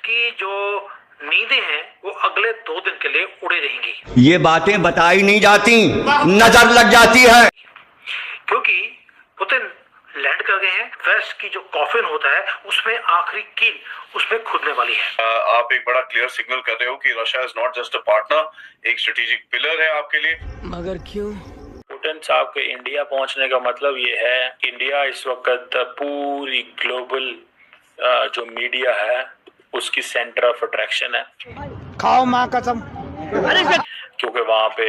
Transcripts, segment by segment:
की जो नींदें हैं वो अगले 2 दिन के लिए उड़ी रहेंगी। ये बातें बताई नहीं जाती, नजर लग जाती है। क्योंकि पुतिन लैंड कर गए हैं। वेस्ट की जो कॉफिन होता है उसमें आखिरी कील उसमें खुदने वाली है। आप एक बड़ा क्लियर सिग्नल कर रहे हो कि Russia is not just a partner, एक स्ट्रेटेजिक पिलर है आपके लिए। मगर क्यों? पुतिन साहब के इंडिया पहुंचने का मतलब ये है, इंडिया इस वक्त पूरी ग्लोबल जो मीडिया है उसकी सेंटर ऑफ अट्रैक्शन है। खाओ माँ कसम। क्योंकि वहाँ पे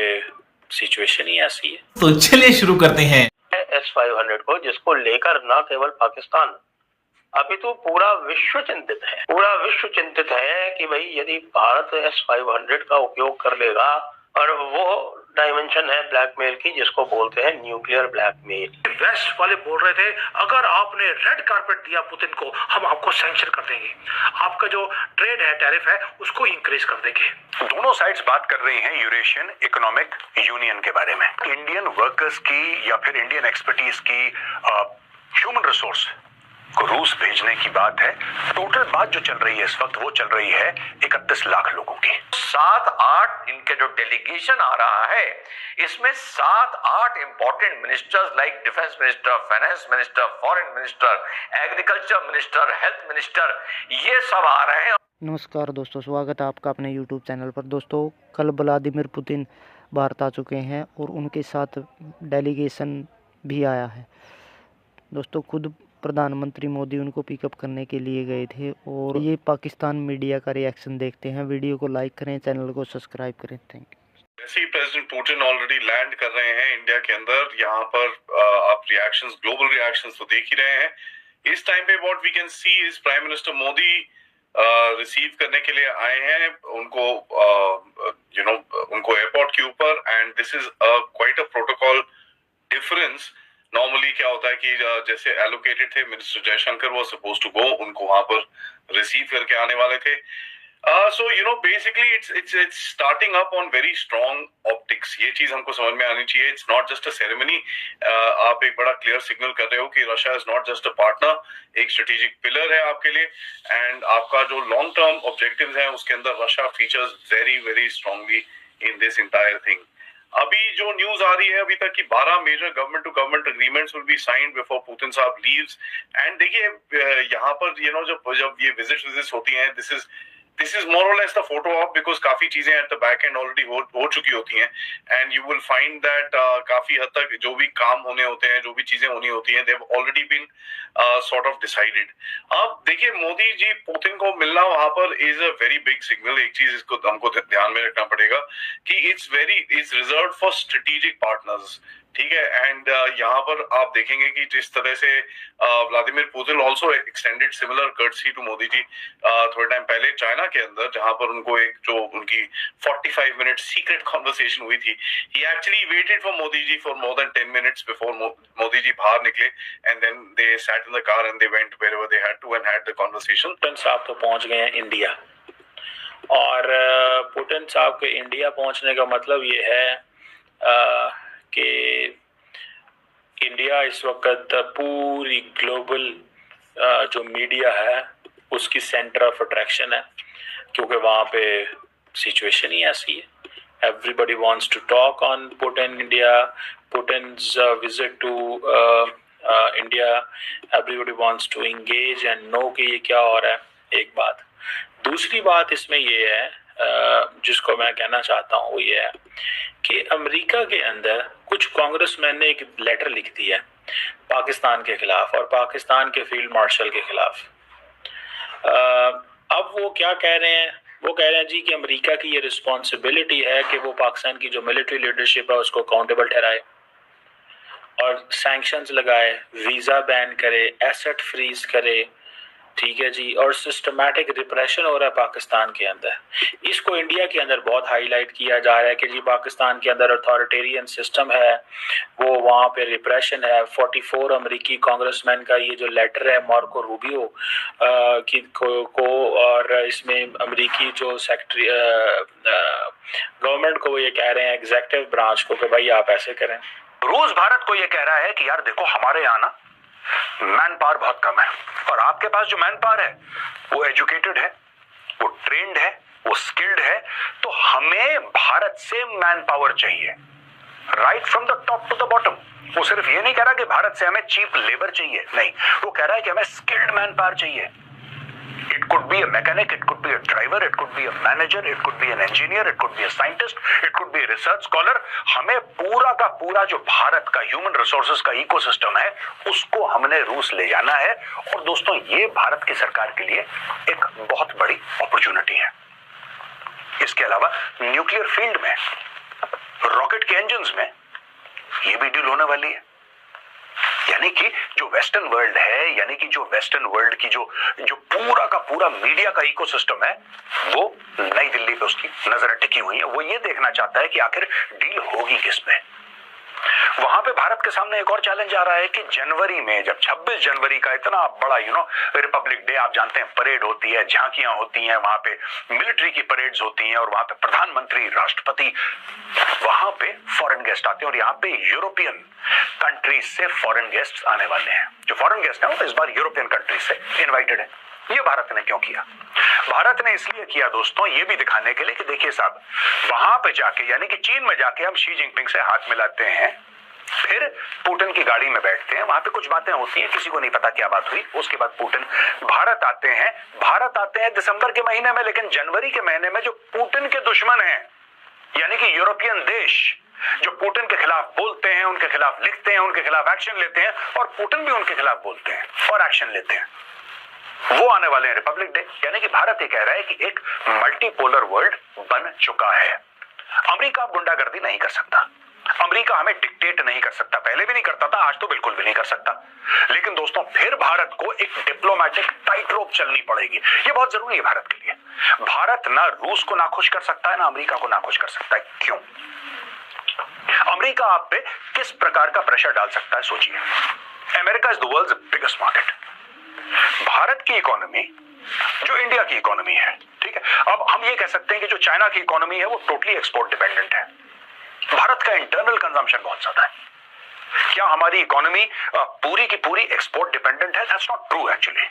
सिचुएशन ही ऐसी है। तो चलिए शुरू करते हैं S-500 को, जिसको लेकर न केवल पाकिस्तान अभी तो पूरा विश्व चिंतित है। पूरा विश्व चिंतित है कि भाई यदि भारत S-500 का उपयोग कर लेगा, और वो डायमेंशन है ब्लैकमेल की जिसको बोलते हैं न्यूक्लियर ब्लैकमेल। वेस्ट वाले बोल रहे थे अगर आपने रेड कारपेट दिया पुतिन को, हम आपको सैंक्शन कर देंगे, आपका जो ट्रेड है, टैरिफ है, उसको इंक्रीज कर देंगे। दोनों साइड्स बात कर रही हैं यूरेशियन इकोनॉमिक यूनियन के बारे में। इंडियन वर्कर्स की या फिर इंडियन एक्सपर्टीज की ह्यूमन रिसोर्स को रूस भेजने की बात है। टोटल बात जो चल रही है इस वक्त वो चल रही है 31 लाख लोगों की। 7-8 इनके जो डेलीगेशन आ रहा है, इसमें 7-8 important ministers like defence minister, finance minister, foreign minister, agriculture minister, health minister, ये सब आ रहे हैं। नमस्कार दोस्तों, स्वागत है आपका अपने यूट्यूब चैनल पर। दोस्तों, कल व्लादिमीर पुतिन भारत आ चुके हैं और उनके साथ डेलीगेशन भी आया है। दोस्तों, खुद प्रधानमंत्री मोदी उनको पिकअप करने के लिए गए थे और ये पाकिस्तान मीडिया का रिएक्शन देखते हैं। वीडियो को लाइक करें, चैनल को सब्सक्राइब करें। Thank you. जैसे ही प्रेसिडेंट पुतिन ऑलरेडी लैंड कर रहे हैं इंडिया के अंदर, यहाँ पर आप रिएक्शंस, ग्लोबल रिएक्शंस तो देख ही रहे हैं। इस टाइम पे what we can see is prime minister Modi receive करने के लिए आए हैं उनको उनको एयरपोर्ट के ऊपर, and this is quite a protocol difference. Normally क्या होता है कि जैसे एलोकेटेड थे, मिनिस्टर जयशंकर वो सपोज टू गो, उनको वहां पर रिसीव करके आने वाले थे। So basically it's starting up on very strong optics. ये चीज हमको समझ में आनी चाहिए। It's not just a ceremony. आप एक बड़ा क्लियर सिग्नल कर रहे हो कि Russia is not just a partner, एक स्ट्रेटेजिक पिलर है आपके लिए, एंड आपका जो लॉन्ग टर्म ऑब्जेक्टिव्स हैं उसके अंदर Russia features very very strongly in this entire thing. अभी जो न्यूज आ रही है अभी तक कि 12 major government to government agreements will be signed before Putin साहब लीव्स। एंड देखिए यहाँ पर जब ये विजिट्स होती हैं, दिस इज मोर और less the photo of, because काफी चीजें at the back and already हो चुकी होती हैं, and you will find that काफी हद तक जो भी काम होने होते हैं, जो भी चीजें होनी होती हैं, they have already been sort of decided. अब देखिए, मोदी जी पुतिन को मिलना वहां पर is a very big signal. एक चीज इसको हमको ध्यान में रखना पड़ेगा कि it's reserve for strategic partners, ठीक है। एंड यहाँ पर आप देखेंगे कि जिस तरह से Vladimir Putin also extended similar courtesy to Modi ji थोड़े टाइम पहले चाइना के अंदर, जहां पर उनको एक जो उनकी 45 मिनट सीक्रेट कॉन्वर्सेशन हुई थी, he actually waited for Modi ji for more than 10 minutes before Modi ji बाहर निकले, and then they sat in the car and they went wherever they had to and had the conversation. Putin साहब तो पहुंच गए हैं India, और पुतिन साहब के इंडिया पहुंचने का मतलब ये है कि इंडिया इस वक्त पूरी ग्लोबल जो मीडिया है उसकी सेंटर ऑफ अट्रैक्शन है। क्योंकि वहाँ पे सिचुएशन ही ऐसी है। Everybody wants to talk on Putin India, Putin's visit to India, everybody wants to engage and know कि ये क्या हो रहा है। एक बात। दूसरी बात इसमें ये है, जिसको मैं कहना चाहता हूँ वो ये है कि अमेरिका के अंदर कुछ कांग्रेसमैन ने एक लेटर लिख दिया पाकिस्तान के खिलाफ और पाकिस्तान के फील्ड मार्शल के खिलाफ। अब वो क्या कह रहे हैं? वो कह रहे हैं जी कि अमेरिका की ये रिस्पॉन्सिबिलिटी है कि वो पाकिस्तान की जो मिलिट्री लीडरशिप है उसको अकाउंटेबल ठहराए और सैंक्शंस लगाए, वीज़ा बैन करे, एसेट फ्रीज करे, ठीक है जी, और सिस्टमैटिक रिप्रेशन हो रहा है पाकिस्तान के अंदर। इसको इंडिया के अंदर बहुत हाईलाइट किया जा रहा है कि जी पाकिस्तान के अंदर अथॉरिटेरियन सिस्टम है, वो वहाँ पे रिप्रेशन है। 44 अमेरिकी कांग्रेसमैन का ये जो लेटर है मार्को रूबियो को, और इसमें अमेरिकी जो सेक्रेटरी गवर्नमेंट को वो ये कह रहे हैं, एग्जीक्यूटिव ब्रांच को, कि भाई आप ऐसे करें। रूस भारत को ये कह रहा है कि यार देखो, हमारे यहाँ ना मैन पावर बहुत कम है, और आपके पास जो मैन पावर है वो एजुकेटेड है, वो ट्रेंड है, वो स्किल्ड है, तो हमें भारत से मैन पावर चाहिए, right from the top to the bottom. वो सिर्फ ये नहीं कह रहा कि भारत से हमें चीप लेबर चाहिए, नहीं, वो कह रहा है कि हमें स्किल्ड मैन पावर चाहिए। It could be a mechanic, it could be a driver, it could be a manager, it could be an engineer, it could be a scientist, it could be a research scholar। हमें पूरा का पूरा जो भारत का human resources का ecosystem है उसको हमने रूस ले जाना है। और दोस्तों ये भारत की सरकार के लिए एक बहुत बड़ी अपॉर्चुनिटी है। इसके अलावा न्यूक्लियर फील्ड में, रॉकेट के इंजन्स में ये भी डील होने वाली है। यानी कि जो वेस्टर्न वर्ल्ड है, यानी कि जो वेस्टर्न वर्ल्ड की जो पूरा का पूरा मीडिया का इकोसिस्टम है, वो नई दिल्ली पे उसकी नजरें टिकी हुई है। वो ये देखना चाहता है कि आखिर डील होगी किस पे। वहां पे भारत के सामने एक और चैलेंज आ रहा है कि जनवरी में, जब 26 जनवरी का इतना बड़ा रिपब्लिक डे, आप जानते हैं, परेड होती है, झांकियां होती हैं, वहां पे मिलिट्री की परेड्स होती हैं और वहां पे प्रधानमंत्री, राष्ट्रपति, वहां पे फॉरेन गेस्ट आते हैं। और यहाँ पे यूरोपियन कंट्रीज से फॉरेन गेस्ट आने वाले हैं। जो फॉरेन गेस्ट हैं वो इस बार यूरोपियन कंट्रीज से इन्वाइटेड है। ये भारत ने क्यों किया? भारत ने इसलिए किया दोस्तों, ये भी दिखाने के लिए कि देखिए साहब, वहां पे जाके, यानी कि चीन में जाके हम शी जिनपिंग से हाथ मिलाते हैं, फिर पुतिन की गाड़ी में बैठते हैं, वहां पे कुछ बातें होती हैं, किसी को नहीं पता क्या बात हुई। उसके बाद पुतिन भारत आते हैं दिसंबर के महीने में, लेकिन जनवरी के महीने में जो पुतिन के दुश्मन हैं, यानी कि यूरोपियन देश, जो पुतिन के खिलाफ बोलते हैं, उनके खिलाफ लिखते हैं, उनके खिलाफ एक्शन लेते हैं, और पुतिन भी उनके खिलाफ बोलते हैं और एक्शन लेते हैं, वो आने वाले हैं रिपब्लिक डे। यानी कि भारत ये कह रहा है कि एक मल्टीपोलर वर्ल्ड बन चुका है। अमेरिका गुंडागर्दी नहीं कर सकता, अमेरिका हमें डिक्टेट नहीं कर सकता, पहले भी नहीं करता था, आज तो बिल्कुल भी नहीं कर सकता। लेकिन दोस्तों फिर भारत को एक डिप्लोमेटिक टाइट रोप चलनी पड़ेगी। ये बहुत जरूरी है भारत के लिए। भारत ना रूस को नाखुश कर सकता है, ना अमेरिका को नाखुश कर सकता है। क्यों? अमेरिका आप पे किस प्रकार का प्रेशर डाल सकता है, सोचिए। America is the world's biggest market. Bharat की इकोनॉमी जो इंडिया की इकोनॉमी है, ठीक है, अब हम ये कह सकते हैं कि जो चाइना की इकोनॉमी है वो टोटली एक्सपोर्ट डिपेंडेंट है। भारत का इंटरनल कंजम्पशन बहुत ज्यादा है। क्या हमारी इकोनॉमी पूरी की पूरी एक्सपोर्ट डिपेंडेंट है? That's not true actually.